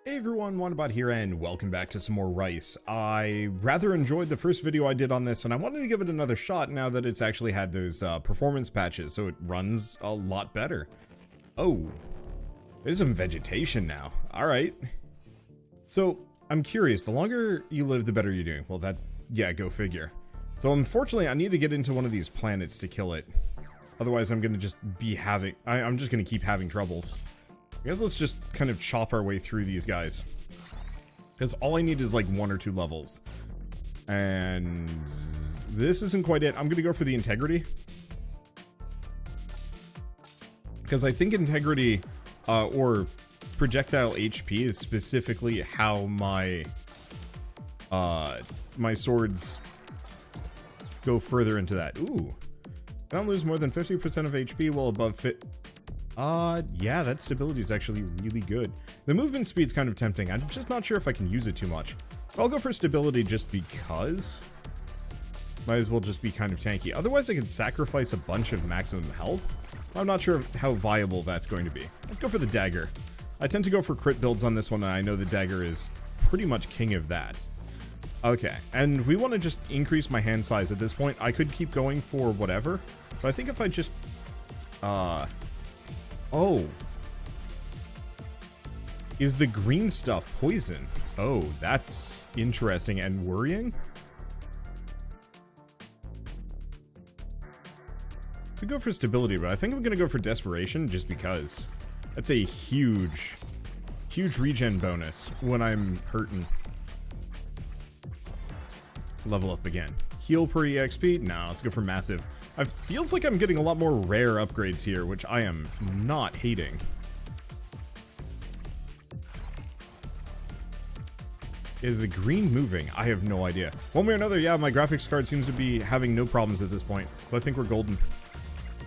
Hey everyone, Wanderbot here, and welcome back to some more Rice. I rather enjoyed the first video I did on this, and I wanted to give it another shot now that it's actually had those performance patches, so it runs a lot better. Oh, there's some vegetation now. Alright. So, I'm curious, the longer you live, the better you're doing. Well, yeah, go figure. So unfortunately, I need to get into one of these planets to kill it. Otherwise, I'm gonna just be I'm just gonna keep having troubles. I guess let's just kind of chop our way through these guys. Because all I need is like 1 or 2 levels. And this isn't quite it. I'm going to go for the integrity. Because I think integrity or projectile HP is specifically how my my swords go further into that. Ooh. Don't lose more than 50% of HP while above fit. Yeah, that stability is actually really good. The movement speed's kind of tempting. I'm just not sure if I can use it too much. I'll go for stability just because. Might as well just be kind of tanky. Otherwise, I could sacrifice a bunch of maximum health. I'm not sure how viable that's going to be. Let's go for the dagger. I tend to go for crit builds on this one, and I know the dagger is pretty much king of that. Okay, and we want to just increase my hand size at this point. I could keep going for whatever, but I think if I just, oh. Is the green stuff poison? Oh, that's interesting and worrying. Could go for stability, but I think I'm gonna go for desperation just because. That's a huge regen bonus when I'm hurting. Level up again. Heal per EXP? No, let's go for massive. It feels like I'm getting a lot more rare upgrades here, which I am not hating. Is the green moving? I have no idea. One way or another, yeah, my graphics card seems to be having no problems at this point, so I think we're golden.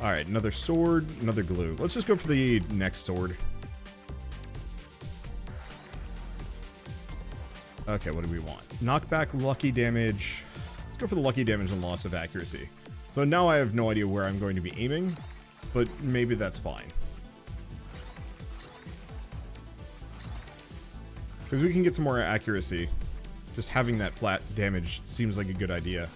Alright, another sword, another glue. Let's just go for the next sword. Okay, what do we want? Knockback, lucky damage. Let's go for the lucky damage and loss of accuracy. So now I have no idea where I'm going to be aiming, but maybe that's fine. Because we can get some more accuracy. Just having that flat damage seems like a good idea.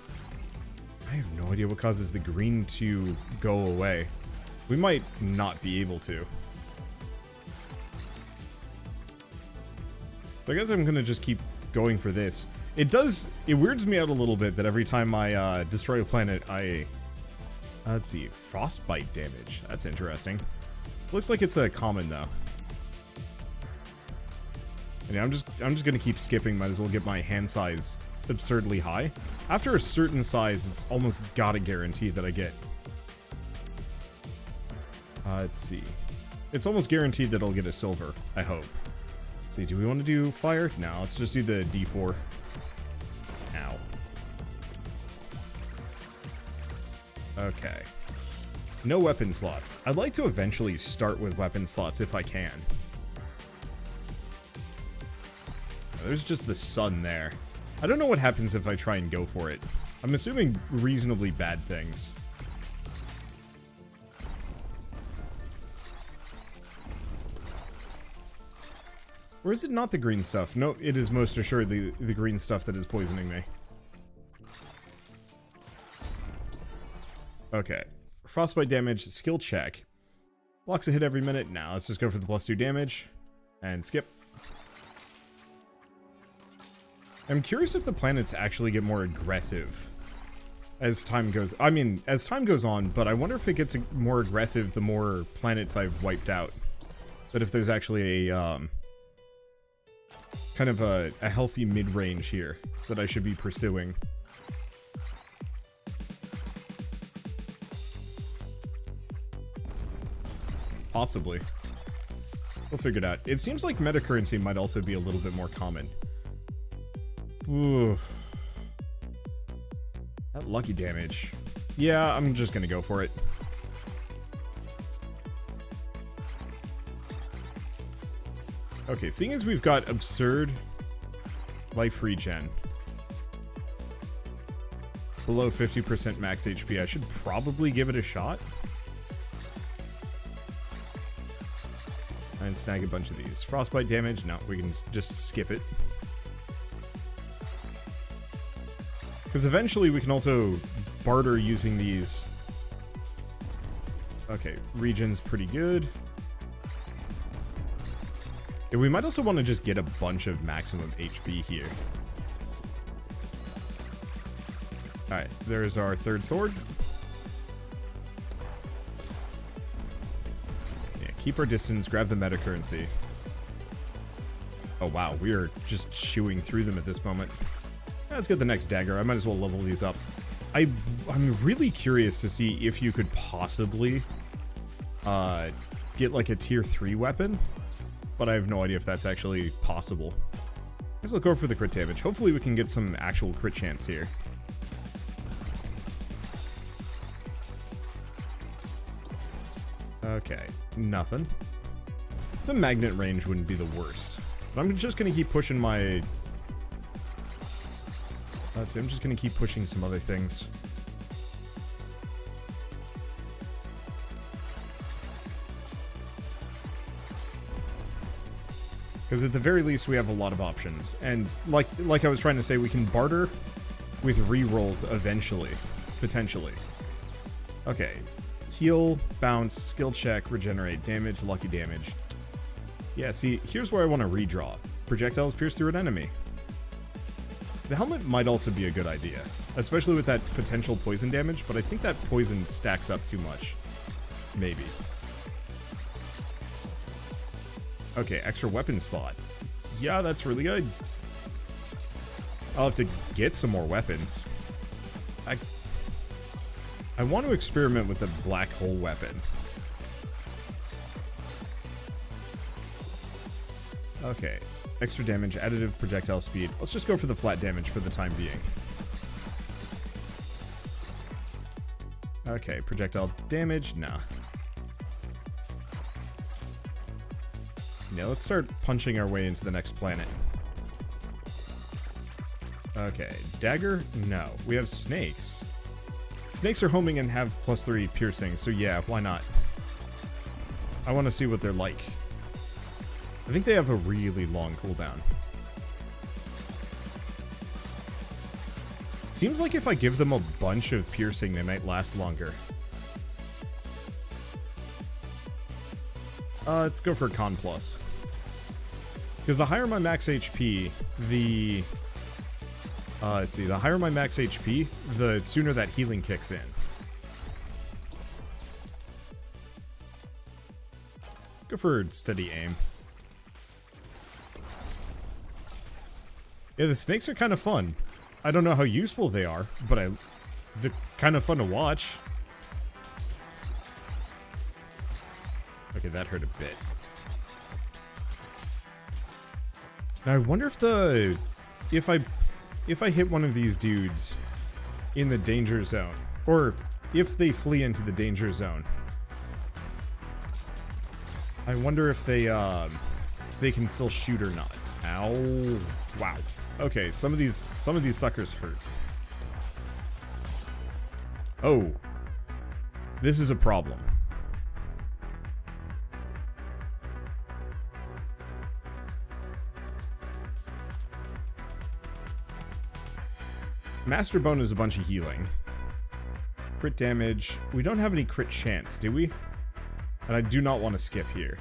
I have no idea what causes the green to go away. We might not be able to. So I guess I'm going to just keep going for this. It weirds me out a little bit that every time I destroy a planet, let's see, frostbite damage. That's interesting. Looks like it's a common though. And yeah, I'm just gonna keep skipping. Might as well get my hand size absurdly high. After a certain size, it's almost gotta guarantee that I get. Let's see. It's almost guaranteed that I'll get a silver. I hope. Let's see. Do we want to do fire? No. Let's just do the D4. Ow. Okay. No weapon slots. I'd like to eventually start with weapon slots if I can. There's just the sun there. I don't know what happens if I try and go for it. I'm assuming reasonably bad things. Or is it not the green stuff? No, it is most assuredly the green stuff that is poisoning me. Okay. Frostbite damage, skill check. Blocks a hit every minute. Now let's just go for the +2 damage. And skip. I'm curious if the planets actually get more aggressive as time goes. I mean, as time goes on, but I wonder if it gets more aggressive the more planets I've wiped out. But if there's actually a kind of a healthy mid-range here that I should be pursuing. Possibly. We'll figure it out. It seems like metacurrency might also be a little bit more common. Ooh. That lucky damage. Yeah, I'm just gonna go for it. Okay, seeing as we've got absurd life regen. Below 50% max HP, I should probably give it a shot. and snag a bunch of these. Frostbite damage? No, we can just skip it. Because eventually we can also barter using these. Okay, region's pretty good. Yeah, we might also want to just get a bunch of maximum HP here. Alright, there's our third sword. Yeah, keep our distance, grab the meta currency. Oh wow, we are just chewing through them at this moment. Let's get the next dagger. I might as well level these up. I'm really curious to see if you could possibly get like a tier 3 weapon, but I have no idea if that's actually possible. I guess I'll go for the crit damage. Hopefully we can get some actual crit chance here. Okay, nothing. Some magnet range wouldn't be the worst. But I'm just gonna keep pushing my... Let's see, I'm just gonna keep pushing some other things. Because at the very least we have a lot of options. And like I was trying to say, we can barter with rerolls eventually. Potentially. Okay. Heal, bounce, skill check, regenerate, damage, lucky damage. Yeah, see, here's where I want to redraw. Projectiles pierce through an enemy. The helmet might also be a good idea, especially with that potential poison damage, but I think that poison stacks up too much. Maybe. Okay, extra weapon slot. Yeah, that's really good. I'll have to get some more weapons. I want to experiment with the black hole weapon. Okay. Extra damage, additive projectile speed. Let's just go for the flat damage for the time being. Okay, projectile damage? Nah. Yeah, let's start punching our way into the next planet. Okay, dagger? No. We have snakes. Snakes are homing and have +3 piercing, so yeah, why not? I want to see what they're like. I think they have a really long cooldown. Seems like if I give them a bunch of piercing, they might last longer. Let's go for Con Plus. Because the higher my max HP, the... let's see, the higher my max HP, the sooner that healing kicks in. Let's go for steady aim. Yeah, the snakes are kind of fun. I don't know how useful they are, but they're kind of fun to watch. Okay, that hurt a bit. Now I wonder if if I hit one of these dudes in the danger zone, or if they flee into the danger zone, I wonder if they can still shoot or not. Ow! Wow. Okay, some of these suckers hurt. Oh, this is a problem. Master Bone is a bunch of healing. Crit damage. We don't have any crit chance, do we? And I do not want to skip here.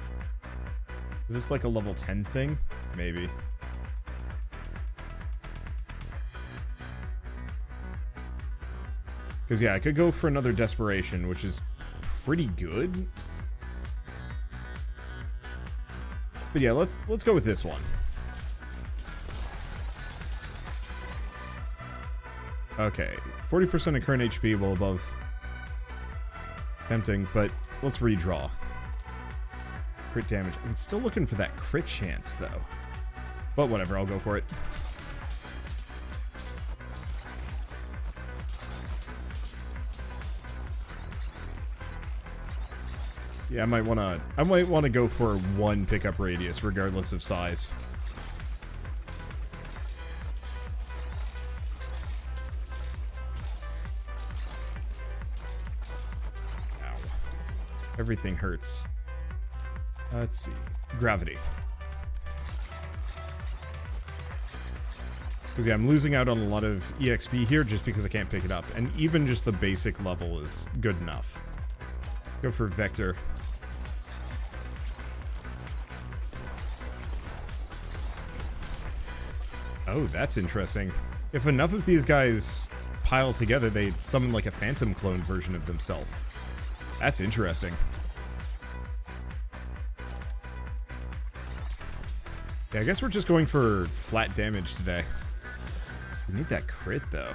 Is this like a level 10 thing? Maybe. Because yeah, I could go for another Desperation, which is pretty good. But yeah, let's go with this one. Okay, 40% of current HP, well above. Tempting, but let's redraw. Crit damage. I'm still looking for that crit chance, though. But whatever, I'll go for it. Yeah, I might wanna go for one pickup radius, regardless of size. Ow. Everything hurts. Let's see. Gravity. Because, yeah, I'm losing out on a lot of EXP here just because I can't pick it up. And even just the basic level is good enough. Go for Vector. Oh, that's interesting. If enough of these guys pile together, they summon like a phantom clone version of themselves. That's interesting. Yeah, I guess we're just going for flat damage today. We need that crit, though.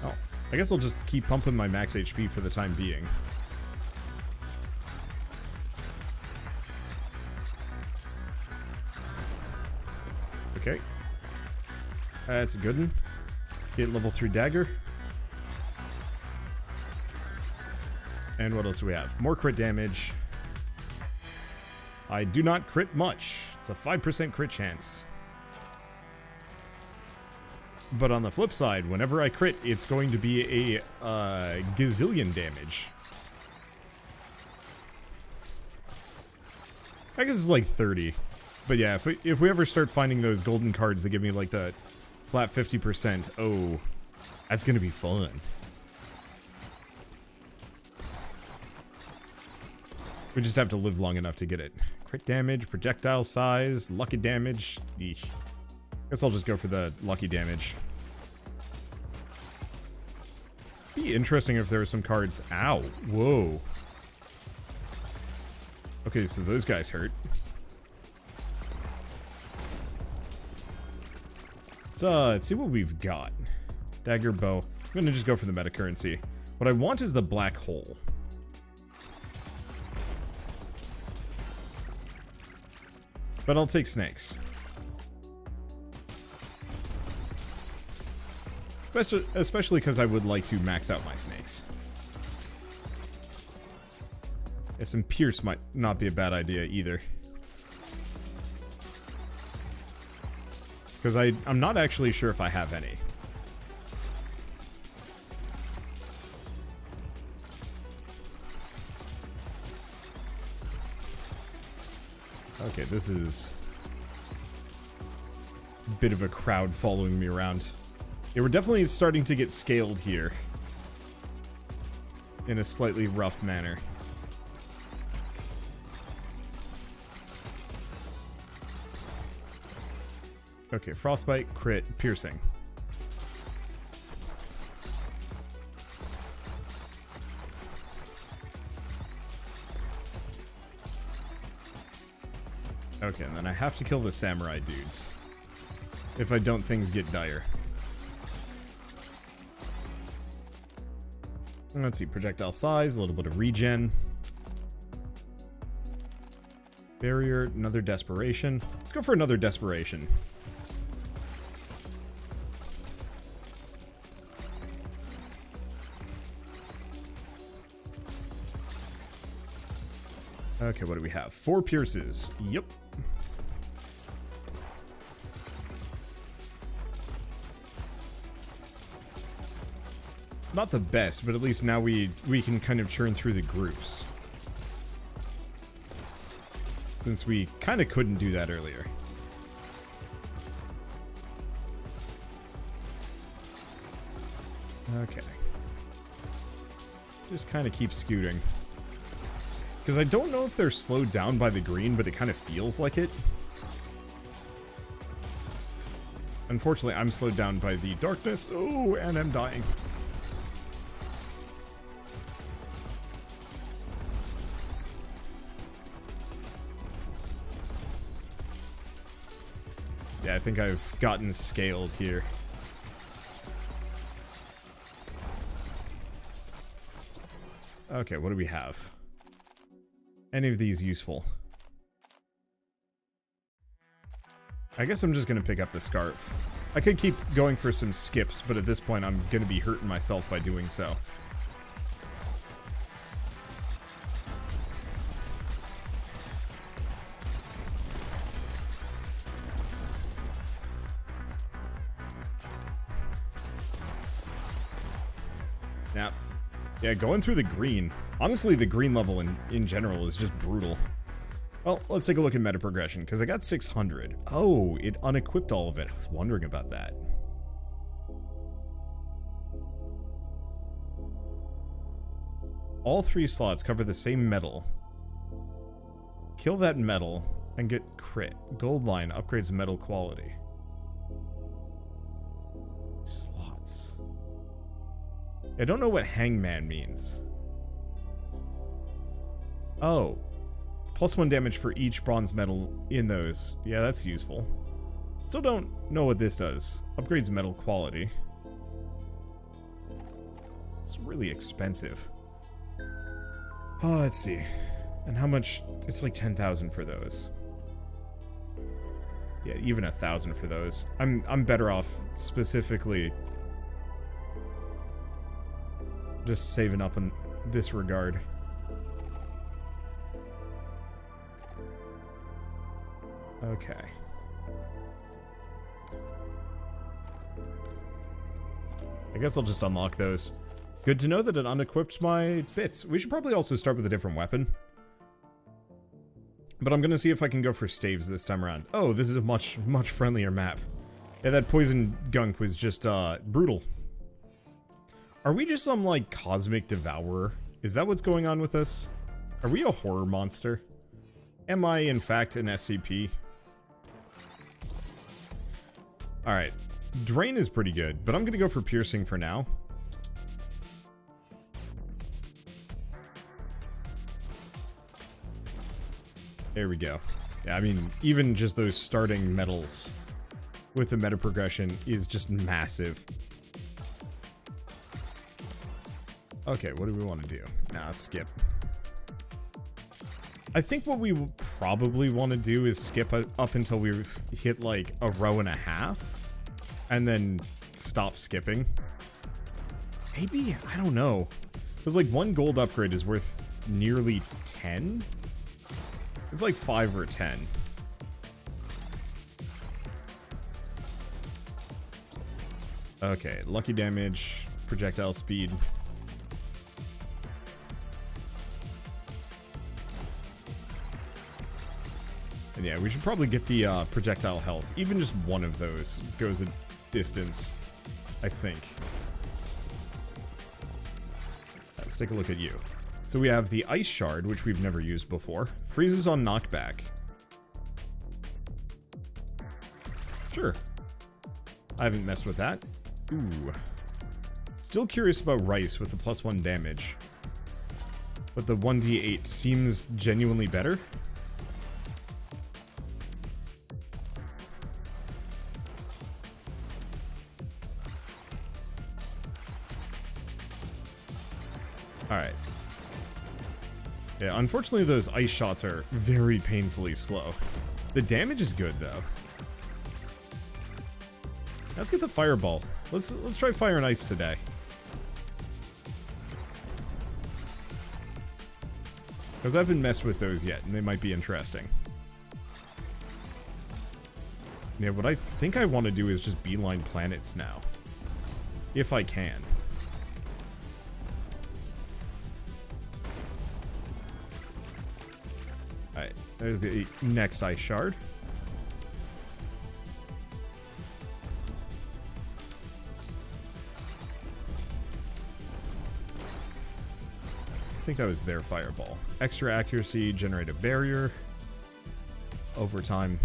Oh, I guess I'll just keep pumping my max HP for the time being. Okay. That's a good one. Get level 3 dagger. And what else do we have? More crit damage. I do not crit much. It's a 5% crit chance. But on the flip side, whenever I crit, it's going to be a gazillion damage. I guess it's like 30. But yeah, if we ever start finding those golden cards that give me like the flat 50%, oh, that's going to be fun. We just have to live long enough to get it. Crit damage, projectile size, lucky damage. Eesh. Guess I'll just go for the lucky damage. Be interesting if there were some cards. Ow. Whoa. Okay, so those guys hurt. So, let's see what we've got. Dagger, bow. I'm gonna just go for the meta currency. What I want is the black hole. But I'll take snakes. Especially because I would like to max out my snakes. Yeah, some pierce might not be a bad idea either. Because I'm not actually sure if I have any. Okay, this is a bit of a crowd following me around. Yeah, we're definitely starting to get scaled here. In a slightly rough manner. Okay, frostbite, crit, piercing. Okay, and then I have to kill the samurai dudes. If I don't, things get dire. And let's see, projectile size, a little bit of regen. Barrier, another desperation. Let's go for another desperation. Okay, what do we have? 4 pierces. Yep. It's not the best, but at least now we can kind of churn through the groups. Since we kind of couldn't do that earlier. Okay. Just kind of keep scooting. Because I don't know if they're slowed down by the green, but it kind of feels like it. Unfortunately, I'm slowed down by the darkness. Oh, and I'm dying. Yeah, I think I've gotten scaled here. Okay, what do we have? Any of these useful? I guess I'm just gonna pick up the scarf. I could keep going for some skips, but at this point I'm gonna be hurting myself by doing so. Now, Yeah, going through the green. Honestly, the green level in general is just brutal. Well, let's take a look at meta progression, because I got 600. Oh, it unequipped all of it. I was wondering about that. All 3 slots cover the same metal. Kill that metal and get crit. Gold line upgrades metal quality. Slots. I don't know what hangman means. Oh. +1 damage for each bronze metal in those. Yeah, that's useful. Still don't know what this does. Upgrades metal quality. It's really expensive. Oh, let's see. And how much? It's like 10,000 for those. Yeah, even 1,000 for those. I'm better off specifically just saving up in this regard. Okay. I guess I'll just unlock those. Good to know that it unequips my bits. We should probably also start with a different weapon. But I'm gonna see if I can go for staves this time around. Oh, this is a much friendlier map. Yeah, that poison gunk was just, brutal. Are we just some, like, cosmic devourer? Is that what's going on with us? Are we a horror monster? Am I, in fact, an SCP? Alright. Drain is pretty good, but I'm gonna go for piercing for now. There we go. Yeah, I mean, even just those starting metals with the meta progression is just massive. Okay, what do we want to do? Nah, let's skip. I think what we will probably want to do is skip up until we hit like a row and a half, and then stop skipping. Maybe? I don't know. Because like 1 gold upgrade is worth nearly 10? It's like 5 or 10. Okay, lucky damage, projectile speed. And yeah, we should probably get the projectile health. Even just one of those goes a distance, I think. Let's take a look at you. So we have the ice shard, which we've never used before. Freezes on knockback. Sure. I haven't messed with that. Ooh. Still curious about Rice with the +1 damage. But the 1d8 seems genuinely better. Alright. Yeah, unfortunately those ice shots are very painfully slow. The damage is good though. Let's get the fireball. Let's try fire and ice today. Because I haven't messed with those yet, and they might be interesting. Yeah, what I think I want to do is just beeline planets now. If I can. Alright, there's the next ice shard. I think that was their fireball. Extra accuracy, generate a barrier. Over time.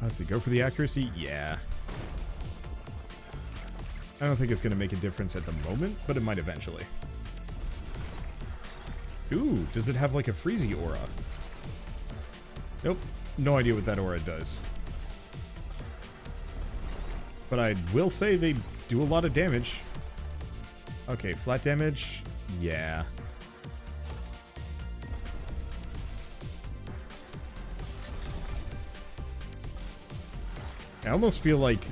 Let's see, go for the accuracy? Yeah. I don't think it's going to make a difference at the moment, but it might eventually. Ooh, does it have like a freezy aura? Nope, no idea what that aura does. But I will say they do a lot of damage. Okay, flat damage? Yeah. I almost feel like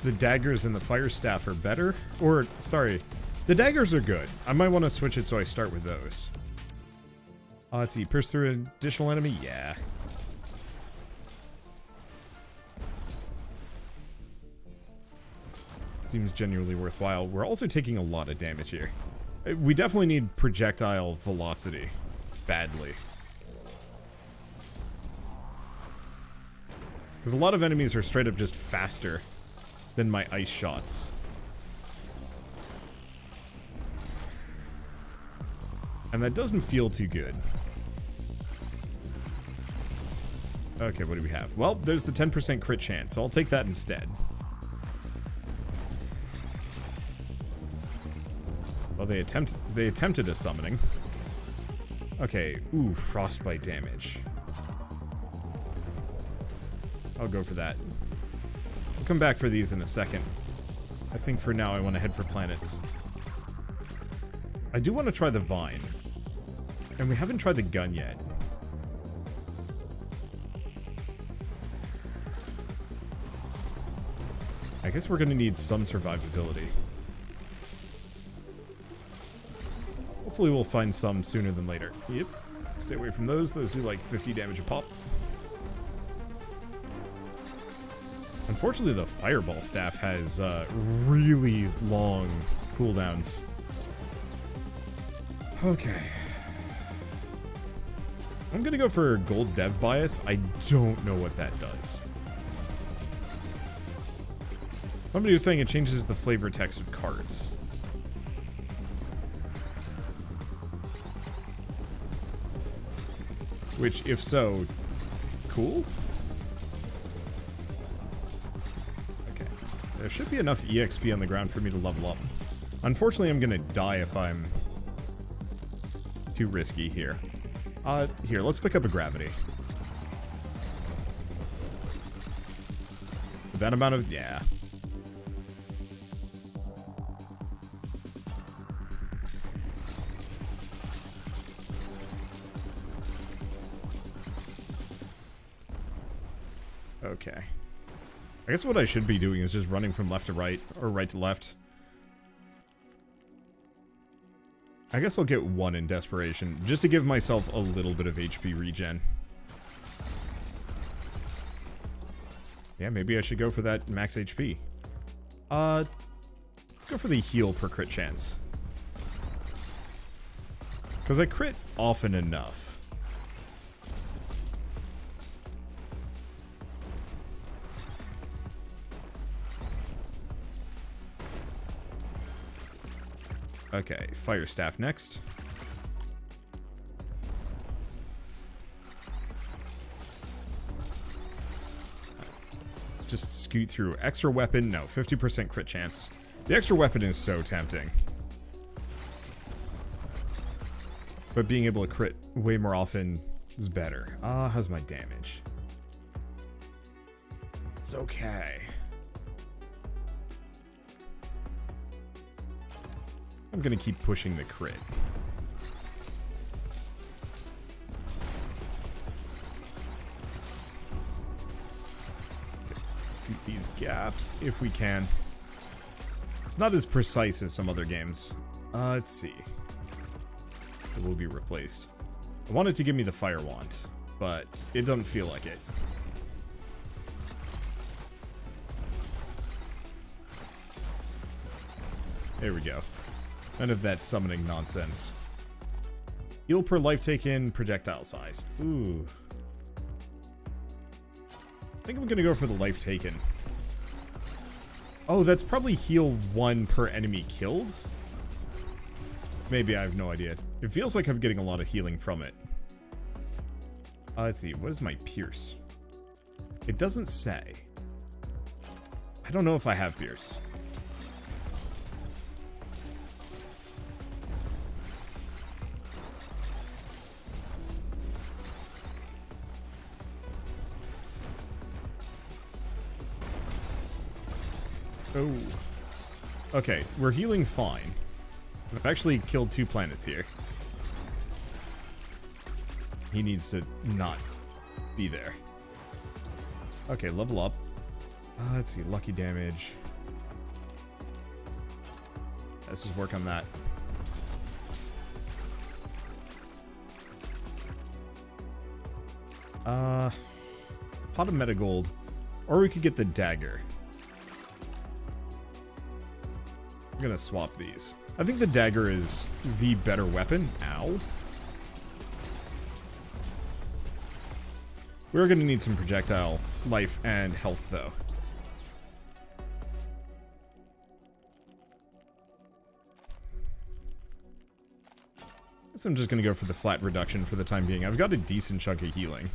the daggers and the fire staff are better. Or, sorry, the daggers are good. I might want to switch it so I start with those. Let's see, pierce through an additional enemy? Yeah. Seems genuinely worthwhile. We're also taking a lot of damage here. We definitely need projectile velocity. Badly. Because a lot of enemies are straight up just faster than my ice shots. And that doesn't feel too good. Okay, what do we have? Well, there's the 10% crit chance, so I'll take that instead. Well, they attempted a summoning. Okay, ooh, frostbite damage. I'll go for that. We'll come back for these in a second. I think for now I want to head for planets. I do want to try the vine. And we haven't tried the gun yet. I guess we're going to need some survivability. Hopefully we'll find some sooner than later. Yep. Stay away from those. Those do like 50 damage a pop. Unfortunately, the fireball staff has really long cooldowns. Okay. I'm gonna go for gold dev bias. I don't know what that does. Somebody was saying it changes the flavor text of cards. Which, if so, cool? Okay. There should be enough EXP on the ground for me to level up. Unfortunately, I'm gonna die if I'm too risky here. Here, let's pick up a gravity. That amount of... yeah. Okay. I guess what I should be doing is just running from left to right, or right to left. I guess I'll get one in desperation, just to give myself a little bit of HP regen. Yeah, maybe I should go for that max HP. Let's go for the heal per crit chance. Because I crit often enough. Okay, fire staff next. Just scoot through. Extra weapon, no, 50% crit chance. The extra weapon is so tempting. But being able to crit way more often is better. How's my damage? It's okay. I'm gonna keep pushing the crit. Okay, scoot these gaps if we can. It's not as precise as some other games. Let's see. It will be replaced. I wanted to give me the fire wand, but it doesn't feel like it. There we go. None of that summoning nonsense. Heal per life taken, projectile size. Ooh. I think I'm gonna go for the life taken. Oh, that's probably heal 1 per enemy killed? Maybe, I have no idea. It feels like I'm getting a lot of healing from it. Let's see, what is my pierce? It doesn't say. I don't know if I have pierce. Oh. Okay, we're healing fine. I've actually killed 2 planets here. He needs to not be there. Okay, level up. Let's see, lucky damage. Let's just work on that. Pot of meta gold. Or we could get the dagger. I'm gonna swap these. I think the dagger is the better weapon. Ow. We're gonna need some projectile life and health, though. So I'm just gonna go for the flat reduction for the time being. I've got a decent chunk of healing.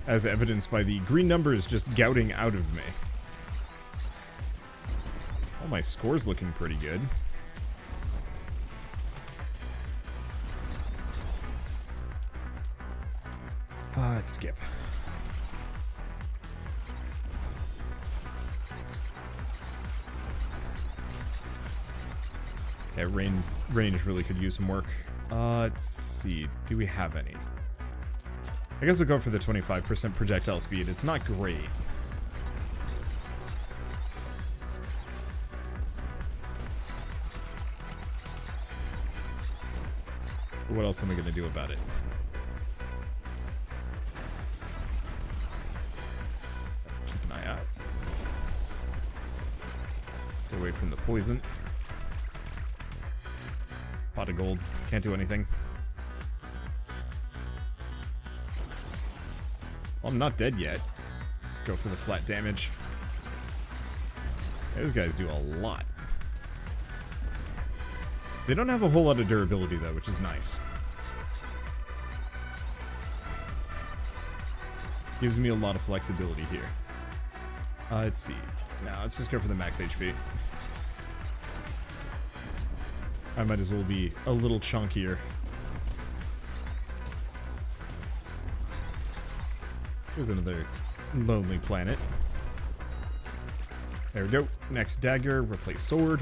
As evidenced by the green numbers just gouting out of me. All my score's looking pretty good. Let's skip. Yeah, range really could use some work. Let's see. Do we have any? I guess I'll go for the 25% projectile speed. It's not great. What else am I going to do about it? Keep an eye out. Stay away from the poison. Pot of gold. Can't do anything. Well, I'm not dead yet. Let's go for the flat damage. Those guys do a lot. They don't have a whole lot of durability, though, which is nice. Gives me a lot of flexibility here. Let's see. Now, let's just go for the max HP. I might as well be a little chunkier. Here's another lonely planet. There we go. Next dagger, replace sword.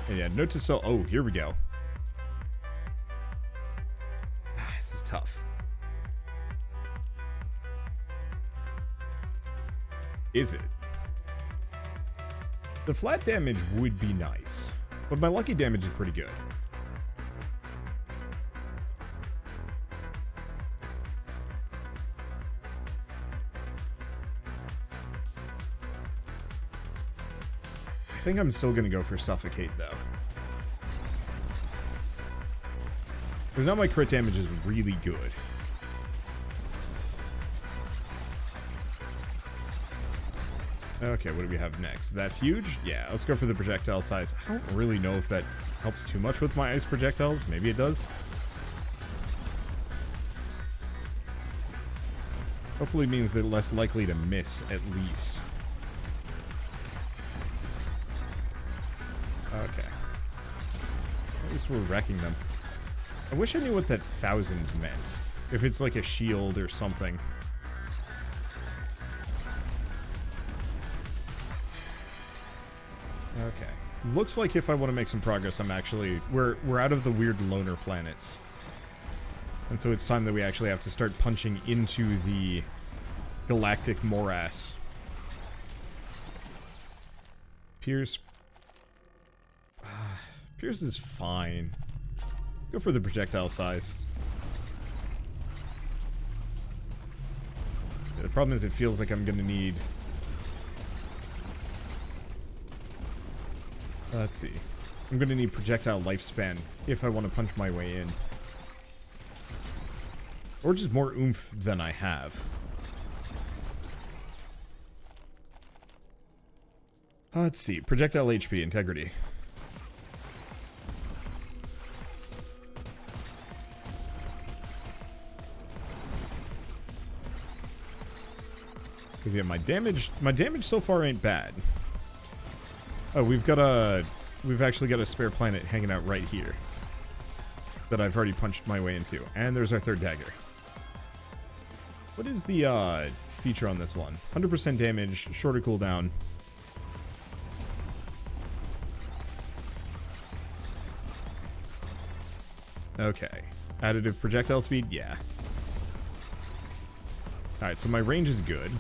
And yeah, note to self. Oh, here we go. This is tough. Is it? The flat damage would be nice, but my lucky damage is pretty good. I think I'm still gonna go for suffocate, though. Because now my crit damage is really good. Okay, what do we have next? That's huge? Yeah, let's go for the projectile size. I don't really know if that helps too much with my ice projectiles. Maybe it does. Hopefully means they're less likely to miss, at least. Okay. At least we're wrecking them. I wish I knew what that 1,000 meant. If it's like a shield or something. Okay. Looks like if I want to make some progress, I'm actually... We're out of the weird loner planets. And so it's time that we actually have to start punching into the galactic morass. Pierce... Pierce is fine. Go for the projectile size. Yeah, the problem is it feels like I'm gonna need... Let's see. I'm gonna need projectile lifespan if I want to punch my way in. Or just more oomph than I have. Let's see. Projectile HP, integrity. Because yeah, my damage so far ain't bad. Oh, we've actually got a spare planet hanging out right here that I've already punched my way into. And there's our third dagger. What is the feature on this one? 100% damage, shorter cooldown. Okay. Additive projectile speed? Yeah. Alright, so my range is good.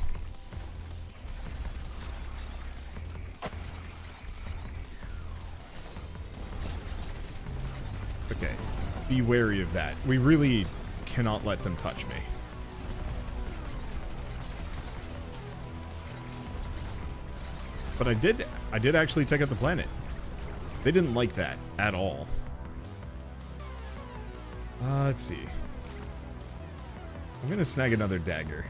Okay. Be wary of that. We really cannot let them touch me. But I did actually take out the planet. They didn't like that at all. Let's see. I'm gonna snag another dagger.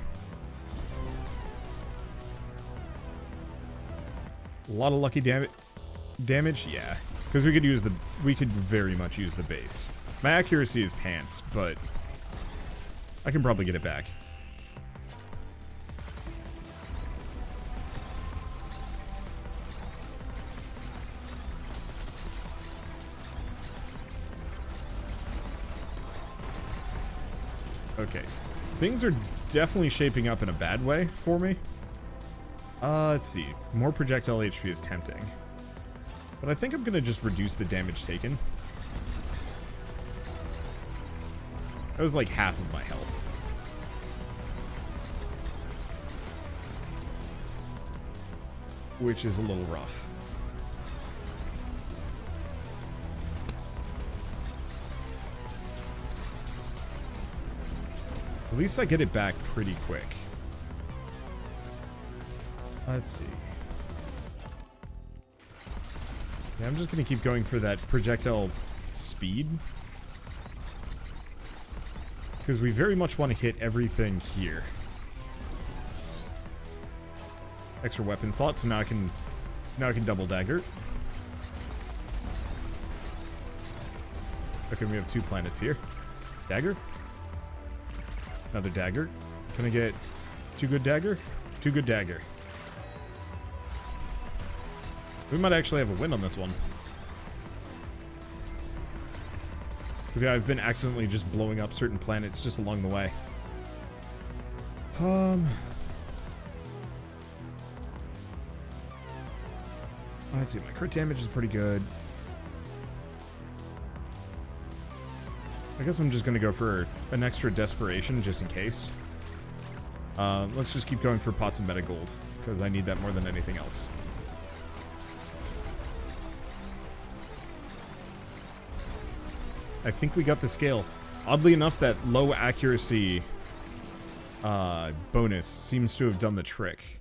A lot of lucky damage, yeah. Because we could very much use the base. My accuracy is pants, but I can probably get it back. Okay. Things are definitely shaping up in a bad way for me. Let's see. More projectile HP is tempting. But I think I'm going to just reduce the damage taken. That was like half of my health. Which is a little rough. At least I get it back pretty quick. Let's see. Yeah, I'm just going to keep going for that projectile speed. Because we very much want to hit everything here. Extra weapon slot, so now I can double dagger. Okay, we have 2 planets here. Dagger. Another dagger. Can I get 2 good dagger? 2 good dagger. We might actually have a win on this one. Because yeah, I've been accidentally just blowing up certain planets just along the way. Let's see, my crit damage is pretty good. I guess I'm just going to go for an extra desperation just in case. Let's just keep going for pots of meta gold, because I need that more than anything else. I think we got the scale. Oddly enough, that low accuracy bonus seems to have done the trick.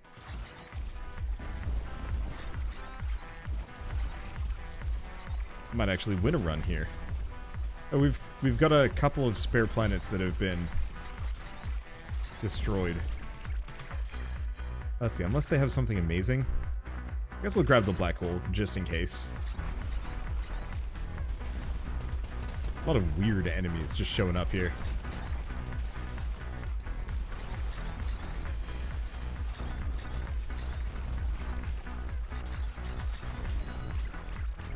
Might actually win a run here. Oh, we've got a couple of spare planets that have been destroyed. Let's see, unless they have something amazing. I guess we'll grab the black hole just in case. A lot of weird enemies just showing up here.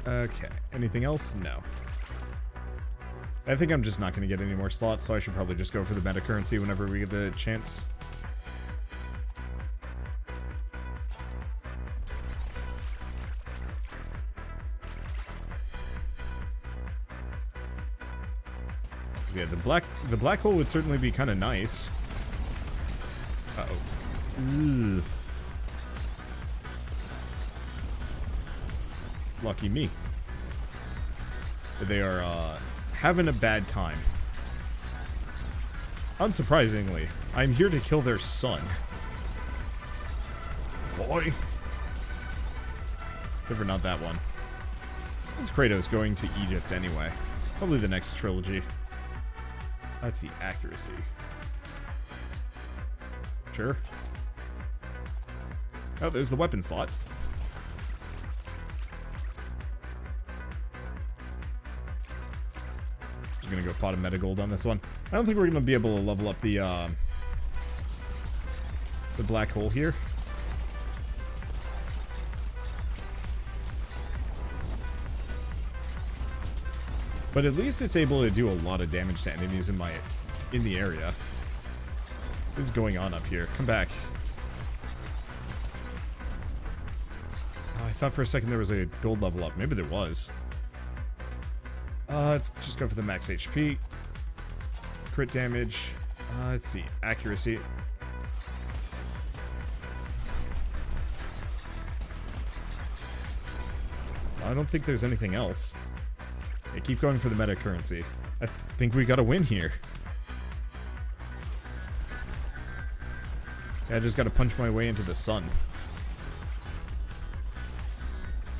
Okay, anything else? No. I think I'm just not going to get any more slots, so I should probably just go for the meta currency whenever we get the chance. Yeah, the black hole would certainly be kind of nice. Uh-oh. Ugh. Lucky me. They are having a bad time. Unsurprisingly, I'm here to kill their son. Boy. Except for not that one. It's Kratos going to Egypt anyway. Probably the next trilogy. Let's see, accuracy. Sure. Oh, there's the weapon slot. Just gonna go pot of meta gold on this one. I don't think we're gonna be able to level up the black hole here. But at least it's able to do a lot of damage to enemies in the area. What is going on up here? Come back. Oh, I thought for a second there was a gold level up. Maybe there was. Let's just go for the max HP. Crit damage. Let's see. Accuracy. I don't think there's anything else. Yeah, keep going for the meta currency. I think we got a win here. Yeah, I just gotta punch my way into the sun.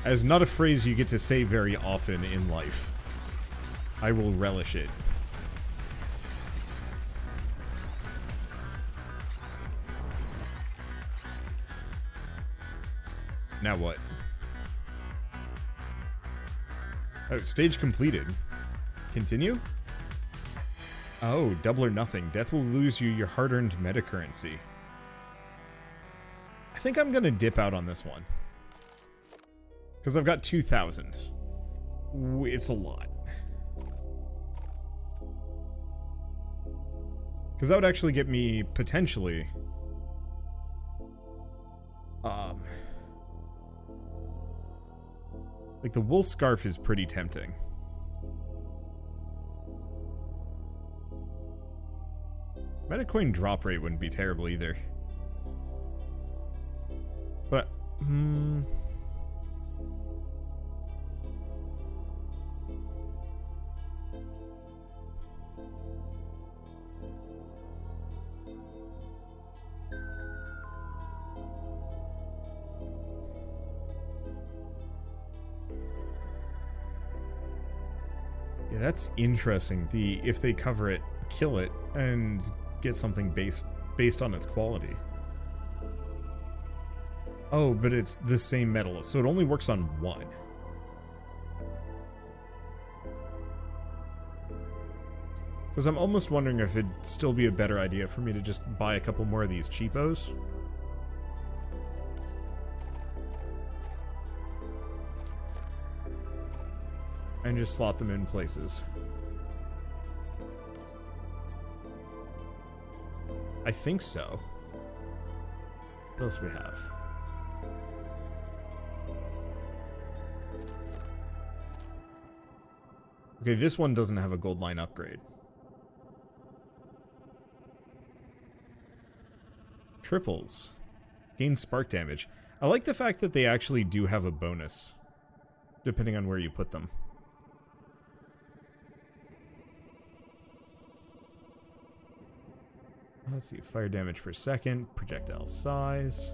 As not a phrase you get to say very often in life. I will relish it. Now what? Oh, stage completed. Continue? Oh, double or nothing. Death will lose you your hard-earned meta currency. I think I'm gonna dip out on this one. Because I've got 2,000. It's a lot. Because that would actually get me, potentially... like, the wool scarf is pretty tempting. Metacoin drop rate wouldn't be terrible either. But, yeah, that's interesting. If they cover it, kill it, and get something based on its quality. Oh, but it's the same metal, so it only works on one. Because I'm almost wondering if it'd still be a better idea for me to just buy a couple more of these cheapos. And just slot them in places. I think so. What else do we have? Okay, this one doesn't have a gold line upgrade. Triples. Gain spark damage. I like the fact that they actually do have a bonus, depending on where you put them. Let's see, fire damage per second, projectile size.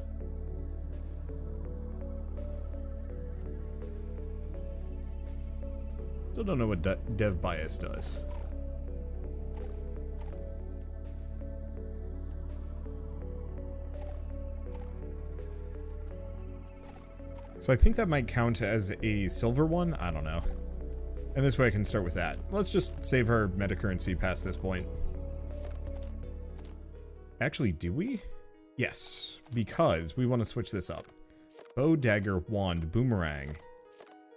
Still don't know what dev bias does. So I think that might count as a silver one, I don't know. And this way I can start with that. Let's just save our meta currency past this point. Actually, do we? Yes, because we want to switch this up. Bow, dagger, wand, boomerang.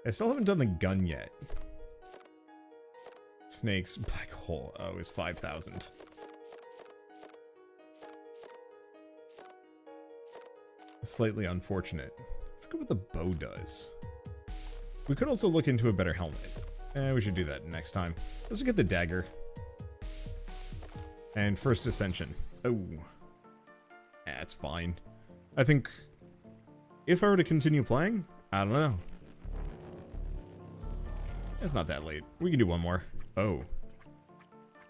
I still haven't done the gun yet. Snakes, black hole. Oh, it's 5,000. Slightly unfortunate. I forget what the bow does. We could also look into a better helmet. We should do that next time. Let's get the dagger. And first ascension. Oh. That's fine. I think if I were to continue playing, I don't know. It's not that late. We can do one more. Oh.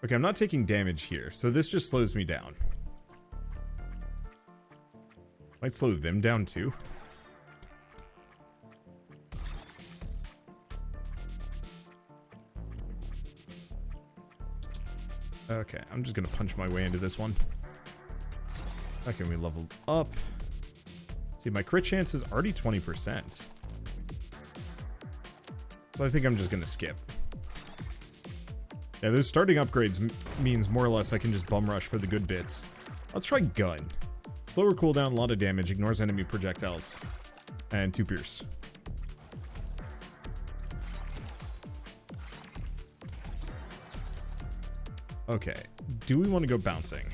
Okay, I'm not taking damage here, so this just slows me down. Might slow them down too. Okay, I'm just gonna punch my way into this one. Okay, we level up. See, my crit chance is already 20%. So I think I'm just gonna skip. Yeah, those starting upgrades means more or less I can just bum rush for the good bits. Let's try gun. Slower cooldown, a lot of damage, ignores enemy projectiles. And 2 pierce. Okay, do we want to go bouncing?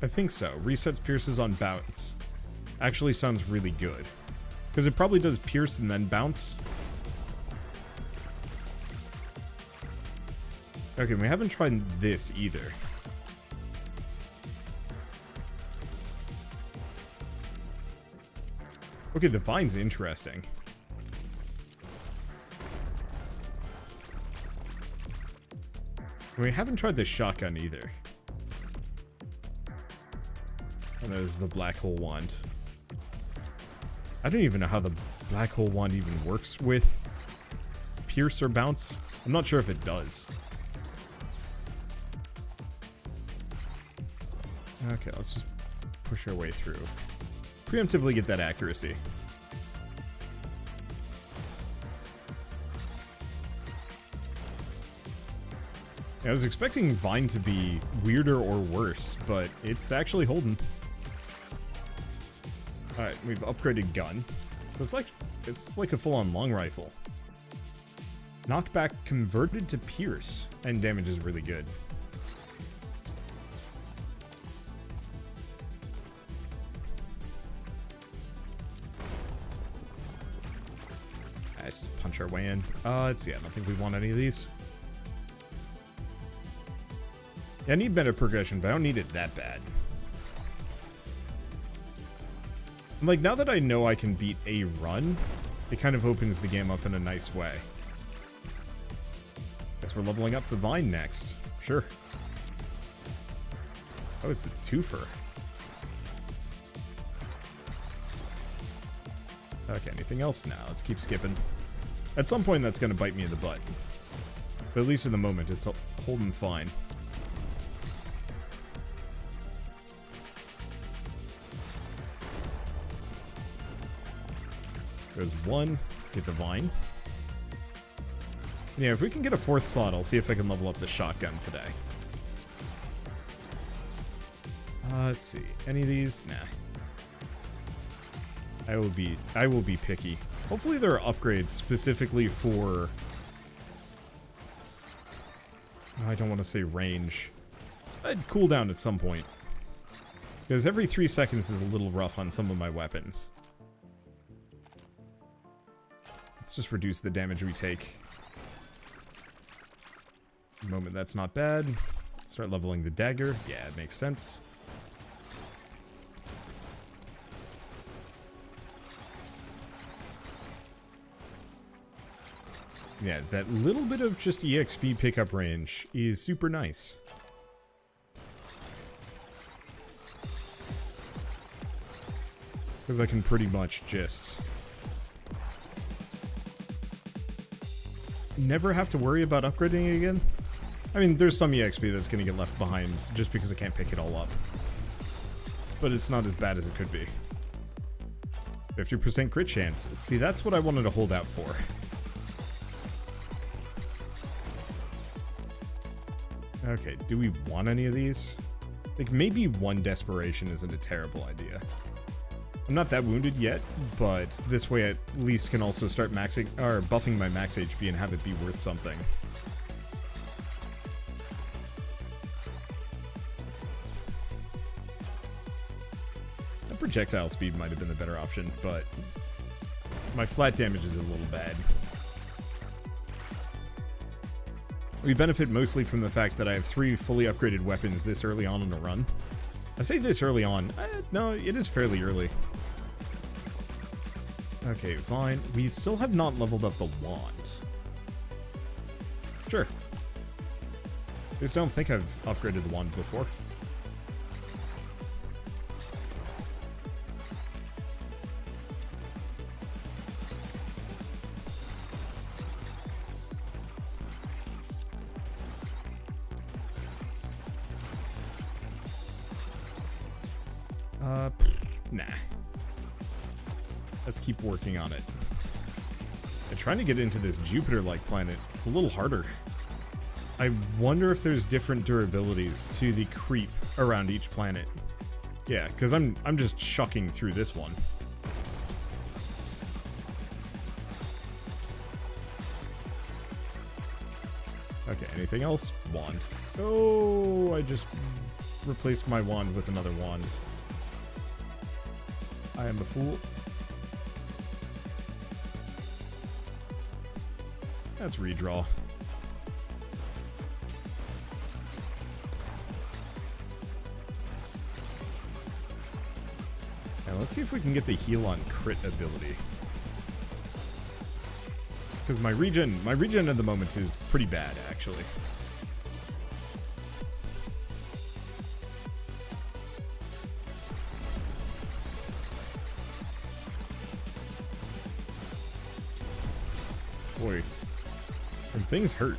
I think so. Resets pierces on bounce. Actually sounds really good. Because it probably does pierce and then bounce. Okay, we haven't tried this either. Okay, the vine's interesting. We haven't tried the shotgun either. And there's the black hole wand. I don't even know how the black hole wand even works with pierce or bounce. I'm not sure if it does. Okay, let's just push our way through. Preemptively get that accuracy. I was expecting Vine to be weirder or worse, but it's actually holding. Alright, we've upgraded gun. So it's like a full-on long rifle. Knockback converted to pierce, and damage is really good. Let's just punch our way in. Let's see, I don't think we want any of these. Yeah, I need better progression, but I don't need it that bad. Like, now that I know I can beat a run, it kind of opens the game up in a nice way. Guess we're leveling up the Vine next. Sure. Oh, it's a twofer. Okay, anything else now? Let's keep skipping. At some point, that's going to bite me in the butt. But at least in the moment, it's holding fine. There's one. Get the Vine. Yeah, if we can get a fourth slot, I'll see if I can level up the shotgun today. Let's see. Any of these? Nah. I will be picky. Hopefully there are upgrades specifically for... I don't want to say range. I'd cool down at some point. Because every 3 seconds is a little rough on some of my weapons. Let's just reduce the damage we take. At the moment, that's not bad. Start leveling the dagger. Yeah, it makes sense. Yeah, that little bit of just EXP pickup range is super nice. Because I can pretty much just... never have to worry about upgrading it again. I mean, there's some EXP that's going to get left behind just because I can't pick it all up. But it's not as bad as it could be. 50% crit chance. See, that's what I wanted to hold out for. Okay, do we want any of these? Like, maybe one desperation isn't a terrible idea. I'm not that wounded yet, but this way I at least can also start maxing or buffing my max HP and have it be worth something. The projectile speed might have been the better option, but my flat damage is a little bad. We benefit mostly from the fact that I have 3 fully upgraded weapons this early on in a run. I say this early on. No, it is fairly early. Okay, fine. We still have not leveled up the wand. Sure. I just don't think I've upgraded the wand before. Nah. Let's keep working on it. I'm trying to get into this Jupiter-like planet. It's a little harder. I wonder if there's different durabilities to the creep around each planet. Yeah, because I'm just chucking through this one. Okay, anything else? Wand. Oh, I just replaced my wand with another wand. I am a fool. Let's redraw. Now let's see if we can get the heal on crit ability. Because my regen at the moment is pretty bad, actually. Boy, and things hurt.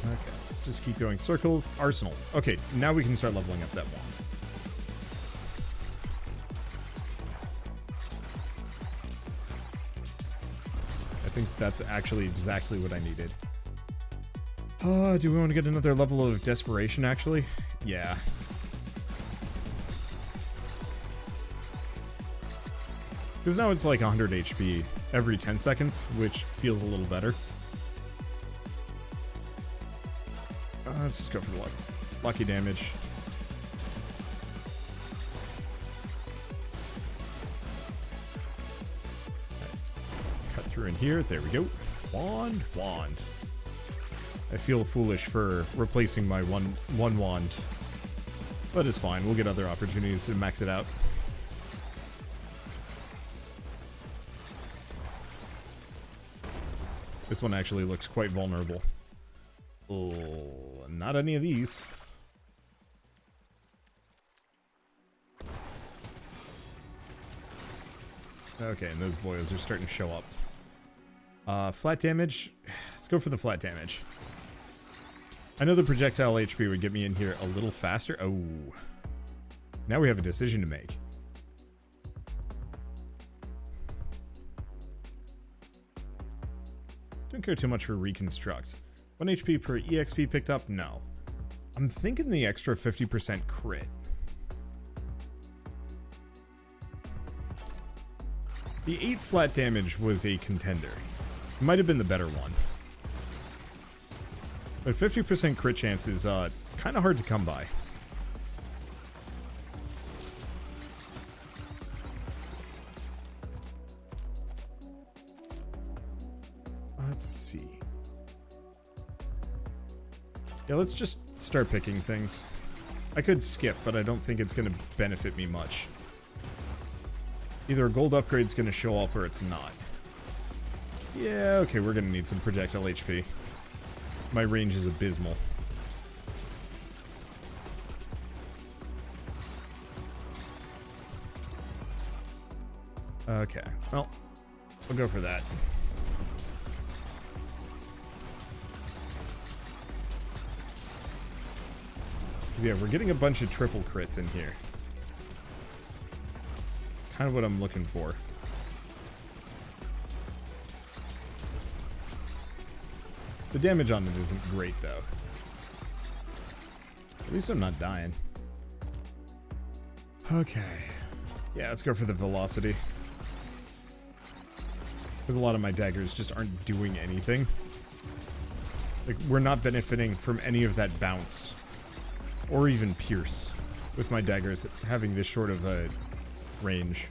Okay, let's just keep going. Circles, arsenal. Okay, now we can start leveling up that wand. I think that's actually exactly what I needed. Do we want to get another level of desperation, actually? Yeah. Because now it's like 100 HP every 10 seconds, which feels a little better. Let's just go for the lucky damage. Cut through in here. There we go. Wand. I feel foolish for replacing my one wand. But it's fine. We'll get other opportunities to max it out. This one actually looks quite vulnerable. Oh, not any of these. Okay, and those boys are starting to show up. Flat damage. Let's go for the flat damage. I know the projectile HP would get me in here a little faster. Oh. Now we have a decision to make. Don't care too much for reconstruct. 1 HP per EXP picked up? No. I'm thinking the extra 50% crit. The 8 flat damage was a contender. It might have been the better one. But 50% crit chance is it's kind of hard to come by. Let's see. Yeah, let's just start picking things. I could skip, but I don't think it's going to benefit me much. Either a gold upgrade's going to show up or it's not. Yeah, okay, we're going to need some projectile HP. My range is abysmal. Okay, well, we'll go for that. Yeah, we're getting a bunch of triple crits in here. Kind of what I'm looking for. The damage on it isn't great, though. At least I'm not dying. Okay. Yeah, let's go for the velocity. Because a lot of my daggers just aren't doing anything. Like, we're not benefiting from any of that bounce. Or even pierce, with my daggers having this short of a range.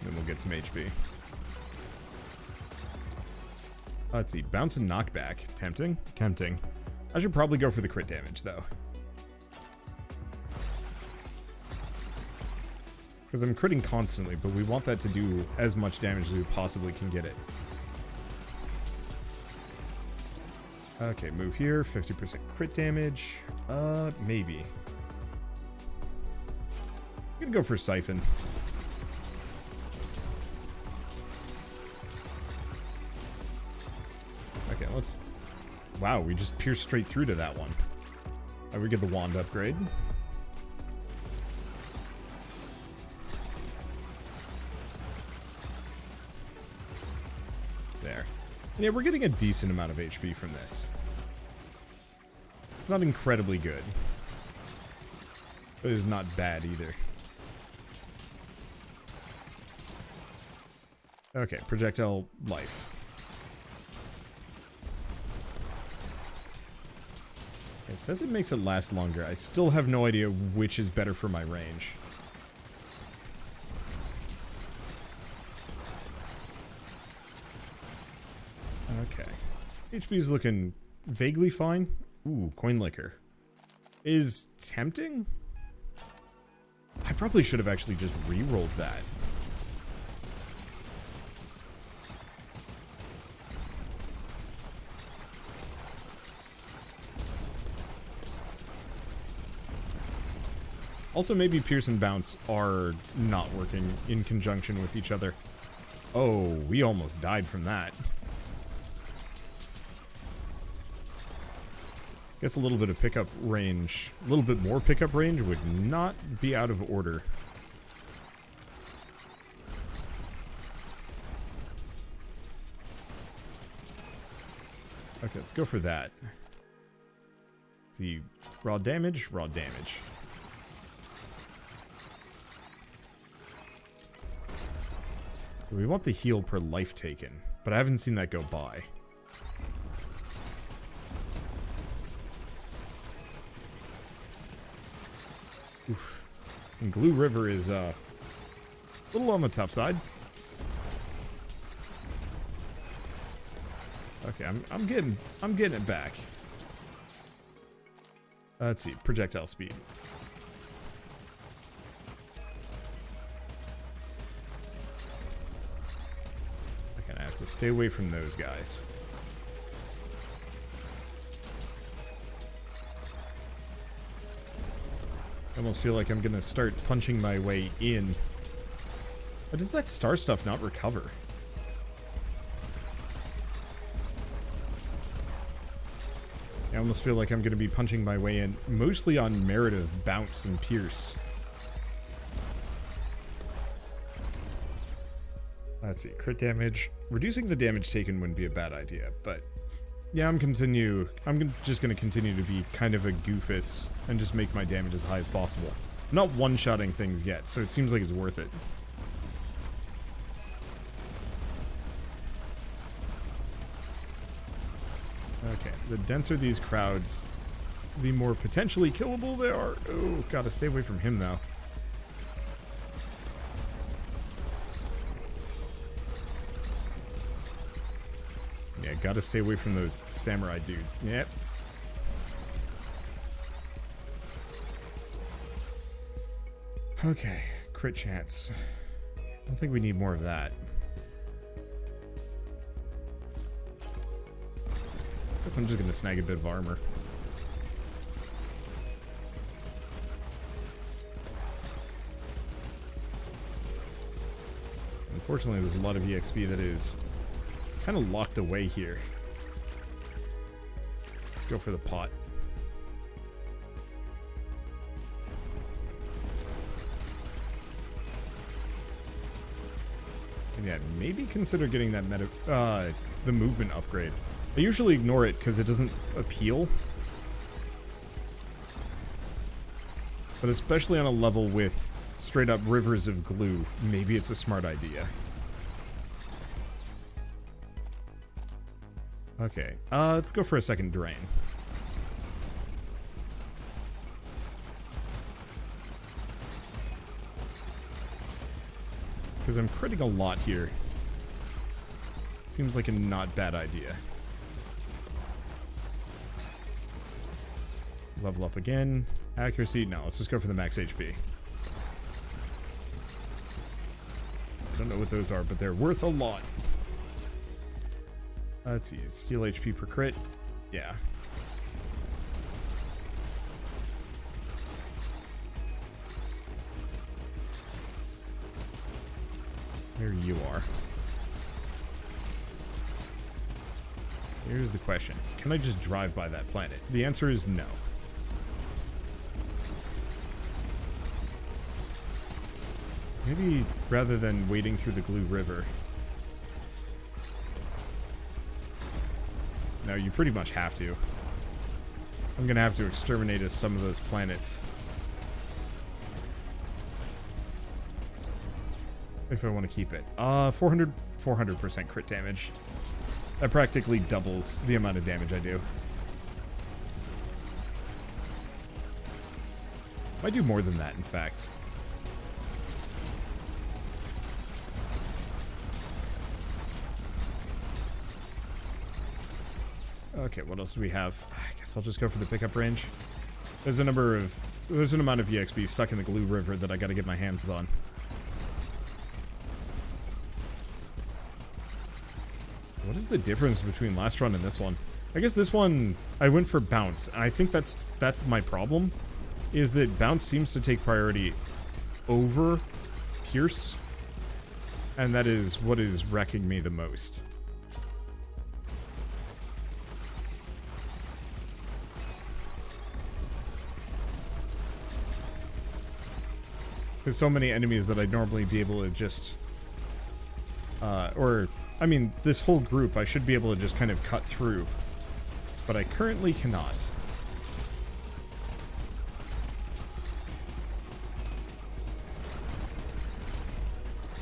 Then we'll get some HP. Let's see, bounce and knockback. Tempting? Tempting. I should probably go for the crit damage, though. Because I'm critting constantly, but we want that to do as much damage as we possibly can get it. Okay, move here, 50% crit damage. Maybe. I'm gonna go for Siphon. Okay, let's... Wow, we just pierced straight through to that one. Alright, we get the wand upgrade. There. And yeah, we're getting a decent amount of HP from this. It's not incredibly good. But it is not bad either. Okay, projectile life. It says it makes it last longer. I still have no idea which is better for my range. Okay. HP's looking vaguely fine. Ooh, coin liquor. Is tempting? I probably should have actually just re-rolled that. Also, maybe Pierce and Bounce are not working in conjunction with each other. Oh, we almost died from that. Guess a little bit of pickup range, a little bit more pickup range would not be out of order. Okay, let's go for that. Let's see, raw damage, raw damage. We want the heal per life taken, but I haven't seen that go by. Oof. And Glue River is a little on the tough side. Okay, I'm getting it back. Let's see, projectile speed. Okay, I have to stay away from those guys. I almost feel like I'm gonna start punching my way in. But does that star stuff not recover? I almost feel like I'm going to be punching my way in, mostly on merit of Bounce and Pierce. Let's see, crit damage. Reducing the damage taken wouldn't be a bad idea, but yeah, I'm just going to continue to be kind of a goofus and just make my damage as high as possible. I'm not one-shotting things yet, so it seems like it's worth it. Okay, the denser these crowds, the more potentially killable they are. Oh, gotta stay away from him now. Yeah, gotta stay away from those samurai dudes. Yep. Okay, crit chance. I don't think we need more of that. Guess I'm just gonna snag a bit of armor. Unfortunately, there's a lot of EXP that is kind of locked away here. Let's go for the pot. And yeah, maybe consider getting that the movement upgrade. I usually ignore it because it doesn't appeal. But especially on a level with straight up rivers of glue, maybe it's a smart idea. Okay, let's go for a second drain. Because I'm critting a lot here. Seems like a not bad idea. Level up again. Accuracy, no, let's just go for the max HP. I don't know what those are, but they're worth a lot. Let's see, steal HP per crit. Yeah. There you are. Here's the question. Can I just drive by that planet? The answer is no. Maybe rather than wading through the Glue River. No, you pretty much have to. I'm gonna have to exterminate some of those planets. If I want to keep it. 400% crit damage. That practically doubles the amount of damage I do. I do more than that, in fact. Okay, what else do we have? I guess I'll just go for the pickup range. There's an amount of EXP stuck in the Glue River that I gotta get my hands on. What is the difference between last run and this one? I guess this one, I went for Bounce, and I think that's my problem. is that bounce seems to take priority over pierce, and that is what is wrecking me the most. There's so many enemies that I'd normally be able to just, I mean, this whole group I should be able to just kind of cut through, but I currently cannot.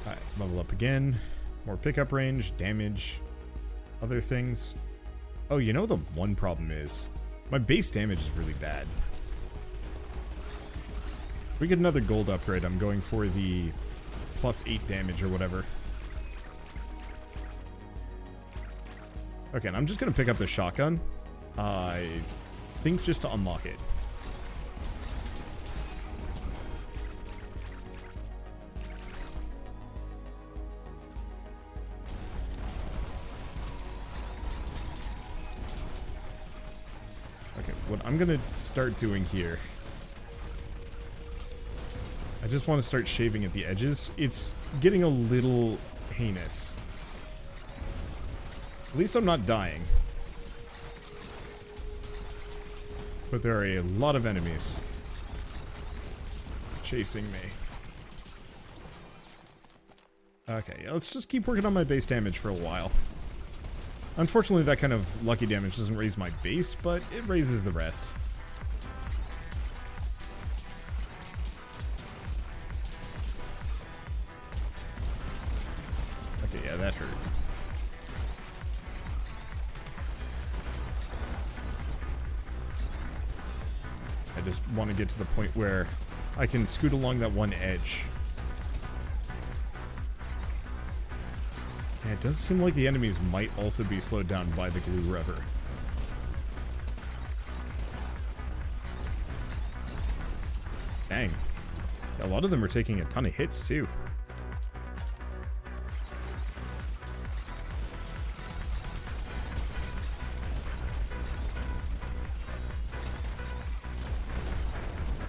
Alright, level up again. More pickup range, damage, other things. Oh, you know the one problem is? My base damage is really bad. If we get another gold upgrade, I'm going for the +8 damage or whatever. Okay, and I'm just going to pick up the shotgun. I think just to unlock it. Okay, what I'm going to start doing here... I just want to start shaving at the edges. It's getting a little heinous. At least I'm not dying. But there are a lot of enemies chasing me. Okay, let's just keep working on my base damage for a while. Unfortunately, that kind of lucky damage doesn't raise my base, but it raises the rest. Okay, yeah, that hurt. I just want to get to the point where I can scoot along that one edge. And it does seem like the enemies might also be slowed down by the glue river. Dang. A lot of them are taking a ton of hits, too.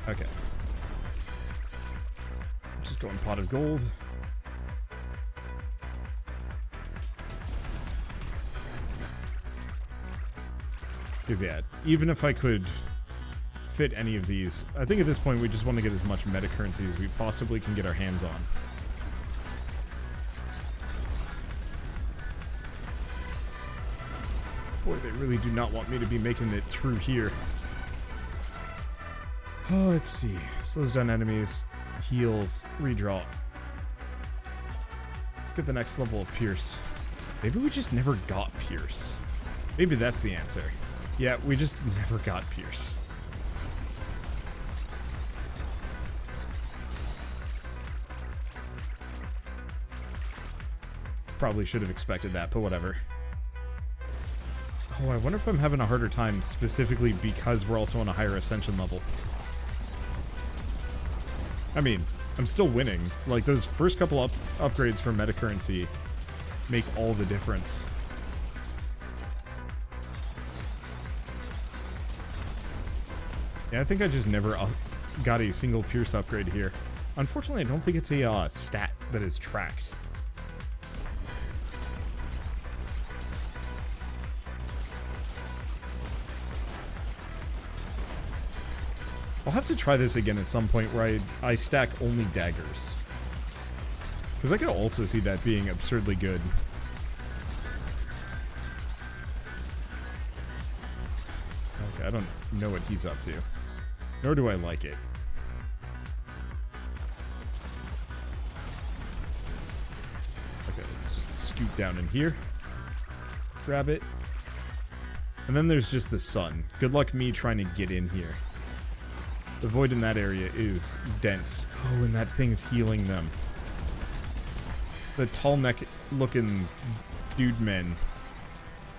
Okay. Just going pot of gold. Because, yeah, even if I could fit any of these, I think at this point we just want to get as much meta currency as we possibly can get our hands on. Boy, they really do not want me to be making it through here. Oh, let's see. Slows down enemies, heals, redraw. Let's get the next level of Pierce. Maybe we just never got Pierce. Maybe that's the answer. Yeah, we just never got Pierce. Probably should have expected that, but whatever. Oh, I wonder if I'm having a harder time specifically because we're also on a higher ascension level. I mean, I'm still winning. Like, those first couple upgrades for meta currency make all the difference. Yeah, I think I just never got a single Pierce upgrade here. Unfortunately, I don't think it's a stat that is tracked. I'll have to try this again at some point where I stack only daggers. Because I could also see that being absurdly good. Okay, I don't know what he's up to. Nor do I like it. Okay, let's just scoot down in here. Grab it. And then there's just the sun. Good luck me trying to get in here. The void in that area is dense. Oh, and that thing's healing them. The tall neck looking dude men.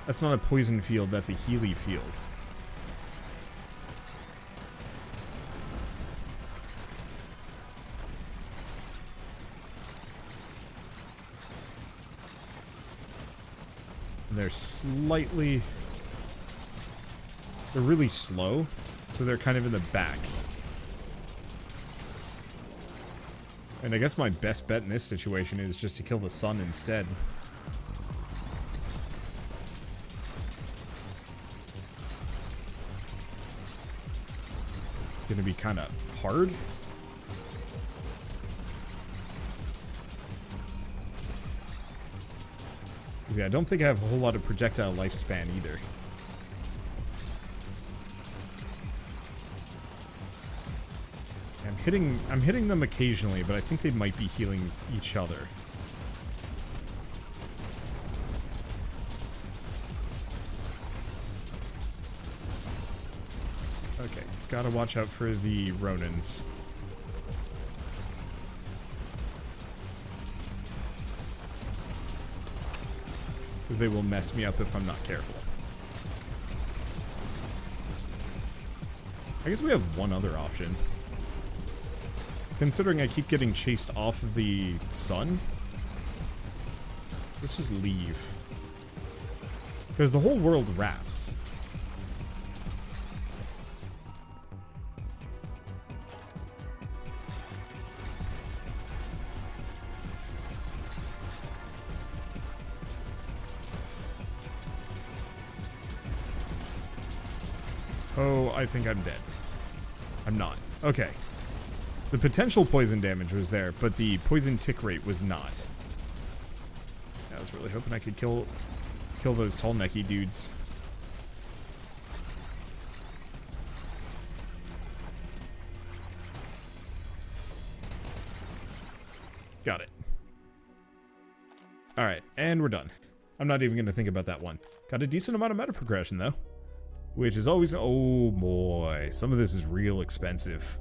That's not a poison field, that's a Healy field. They're slightly... They're really slow, so they're kind of in the back. And I guess my best bet in this situation is just to kill the sun instead. Gonna be kind of hard. Because yeah, I don't think I have a whole lot of projectile lifespan either. I'm hitting them occasionally, but I think they might be healing each other. Okay, gotta watch out for the Ronins. Because they will mess me up if I'm not careful. I guess we have one other option. Considering I keep getting chased off of the sun, let's just leave. Because the whole world wraps. Oh, I think I'm dead. I'm not. Okay. The potential poison damage was there, but the poison tick rate was not. I was really hoping I could kill those tall necky dudes. Got it. Alright, and we're done. I'm not even going to think about that one. Got a decent amount of meta progression, though. Which is always... Oh, boy. Some of this is real expensive.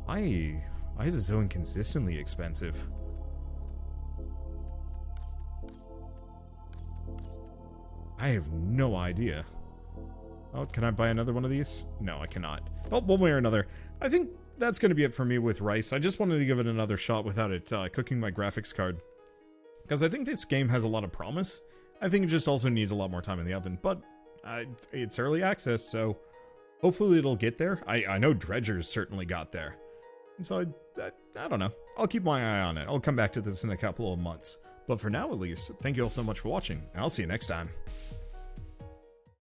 Why is it so inconsistently expensive? I have no idea. Oh, can I buy another one of these? No, I cannot. Oh, one way or another. I think that's going to be it for me with Rice. I just wanted to give it another shot without it cooking my graphics card. Because I think this game has a lot of promise. I think it just also needs a lot more time in the oven. But it's early access, so hopefully it'll get there. I know Dredger's certainly got there. And so I don't know. I'll keep my eye on it. I'll come back to this in a couple of months. But for now, at least, thank you all so much for watching, and I'll see you next time.